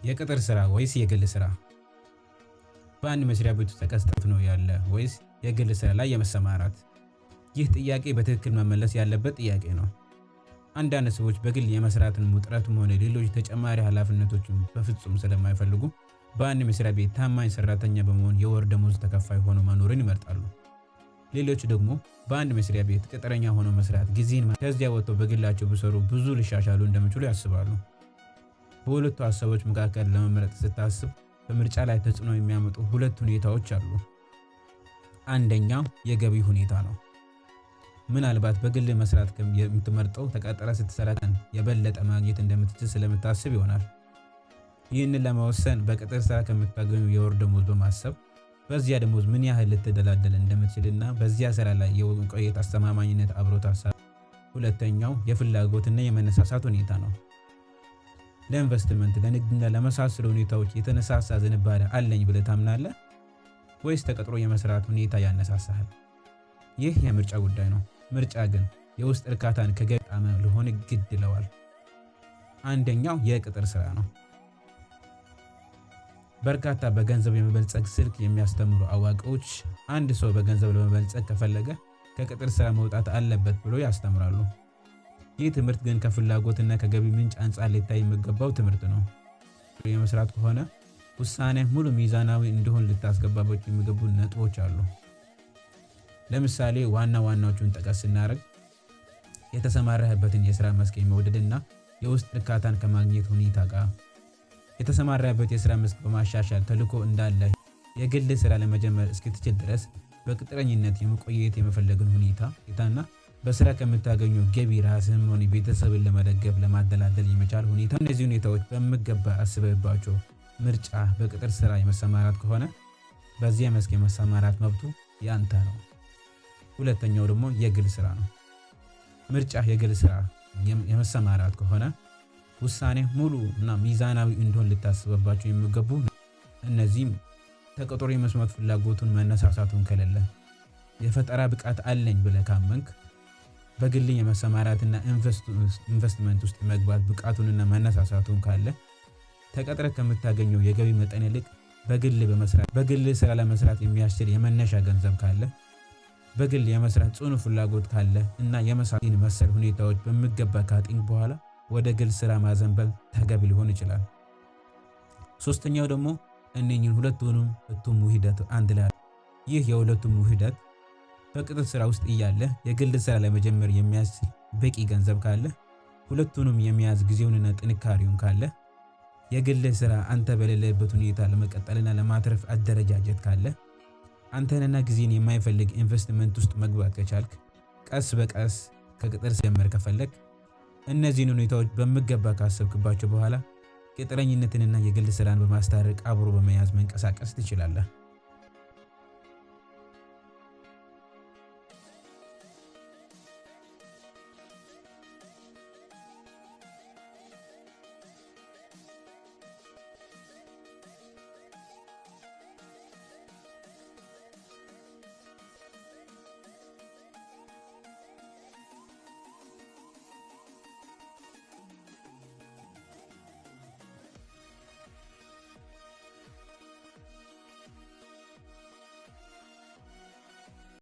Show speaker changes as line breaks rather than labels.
የቅጥር ስራ ወይስ የግል ስራ? በአንድ መስሪያ ቤት ውስጥ ተቀጥረህ ነው ያለ ወይስ የግል ስራ ላይ የመሰማራት? ይህ ጥያቄ በትክክል መመለስ ያለበት ጥያቄ ነው። አንዳንድ ሰዎች በግል የመስራትን ውጥረትም ሆነ ሌሎች ተጨማሪ ኃላፊነቶችን በፍጹም ስለማይፈልጉ በአንድ መስሪያ ቤት ታማኝ ሰራተኛ በመሆን የወር ደመወዝ ተከፋይ ሆነው መኖርን ይመርጣሉ። ሌሎች ደግሞ በአንድ መስሪያ ቤት ቅጥረኛ ሆነው መስራት ጊዜን ከዚያ ወጥተው በግላቸው ቢሰሩ ብዙ ሊሻሻሉ እንደሚችሉ ያስባሉ። በሁለቱ ሀሳቦች መካከል ለመምረጥ ስታስብ በምርጫ ላይ ተጽዕኖ የሚያመጡ ሁለት ሁኔታዎች አሉ። አንደኛው የገቢ ሁኔታ ነው። ምናልባት በግል መስራት የምትመርጠው ተቀጥረህ ስትሰራ የበለጠ ማግኘት እንደምትችል ስለምታስብ ይሆናል። ይህንን ለመወሰን በቅጥር ስራ ከምታገኘው የወር ደመወዝ በማሰብ በዚያ ደመወዝ ምን ያህል ልትደላደል እንደምትችልና በዚያ ስራ ላይ የመቆየት አስተማማኝነት አብሮ ታሳቢ። ሁለተኛው የፍላጎትና የመነሳሳት ሁኔታ ነው። ለኢንቨስትመንት፣ ለንግድና ለመሳሰሉ ሁኔታዎች የተነሳሳ ዝንባሌ አለኝ ብለህ ታምናለህ ወይስ ተቀጥሮ የመስራት ሁኔታ ያነሳሳሃል? ይህ የምርጫ ጉዳይ ነው። ምርጫ ግን የውስጥ እርካታን ከገቢ ጣዕም ሊሆን ግድ ይለዋል። አንደኛው የቅጥር ስራ ነው። በርካታ በገንዘብ የመበልጸግ ስልክ የሚያስተምሩ አዋቂዎች አንድ ሰው በገንዘብ ለመበልጸግ ከፈለገ ከቅጥር ስራ መውጣት አለበት ብሎ ያስተምራሉ። ይህ ትምህርት ግን ከፍላጎትና ከገቢ ምንጭ አንጻር ሊታይ የሚገባው ትምህርት ነው። የመስራት ከሆነ ውሳኔ ሙሉ ሚዛናዊ እንዲሆን ልታስገባባቸው የሚገቡ ነጥቦች አሉ። ለምሳሌ ዋና ዋናዎቹን ጠቀስ ስናደርግ የተሰማራህበትን የስራ መስክ የመውደድና የውስጥ እርካታን ከማግኘት ሁኔታ ጋር፣ የተሰማራህበት የስራ መስክ በማሻሻል ተልዕኮ እንዳለ የግል ስራ ለመጀመር እስክትችል ድረስ በቅጥረኝነት የመቆየት የመፈለግን ሁኔታና በስራ ከምታገኘው ገቢ ራስህን ሆነ ቤተሰብን ለመደገፍ ለማደላደል የመቻል ሁኔታ። እነዚህ ሁኔታዎች በሚገባ አስበህባቸው ምርጫ በቅጥር ስራ የመሰማራት ከሆነ በዚያ መስክ የመሰማራት መብቱ ያንተ ነው። ሁለተኛው ደግሞ የግል ስራ ነው። ምርጫ የግል ስራ የመሰማራት ከሆነ ውሳኔ ሙሉ እና ሚዛናዊ እንዲሆን ልታስበባቸው የሚገቡ እነዚህም ተቀጥሮ የመስራት ፍላጎቱን መነሳሳቱን ከሌለ፣ የፈጠራ ብቃት አለኝ ብለህ ካመንክ፣ በግል የመሰማራትና ኢንቨስትመንት ውስጥ መግባት ብቃቱንና መነሳሳቱን ካለ፣ ተቀጥረህ ከምታገኘው የገቢ መጠን ይልቅ በግል ስራ ለመስራት የሚያስችል የመነሻ ገንዘብ ካለ፣ በግል የመስራት ጽኑ ፍላጎት ካለ እና የመሳሰሉ መሰል ሁኔታዎች በሚገባ ካጤንክ በኋላ ወደ ግል ስራ ማዘንበል ተገቢ ሊሆን ይችላል። ሶስተኛው ደግሞ እነኚህን ሁለቱም ውህደት አንድ ላይ። ይህ የሁለቱም ውህደት በቅጥር ስራ ውስጥ እያለ የግል ስራ ለመጀመር የሚያስችል በቂ ገንዘብ ካለ፣ ሁለቱንም የሚያዝ ጊዜውንና ጥንካሬውን ካለ፣ የግል ስራ አንተ በሌለበት ሁኔታ ለመቀጠልና ለማትረፍ አደረጃጀት ካለ፣ አንተንና ጊዜን የማይፈልግ ኢንቨስትመንት ውስጥ መግባት ከቻልክ፣ ቀስ በቀስ ከቅጥር ጀመር ከፈለክ፣ እነዚህን ሁኔታዎች በሚገባ ካሰብክባቸው በኋላ ቅጥረኝነትንና የግል ስራን በማስታረቅ አብሮ በመያዝ መንቀሳቀስ ትችላለህ።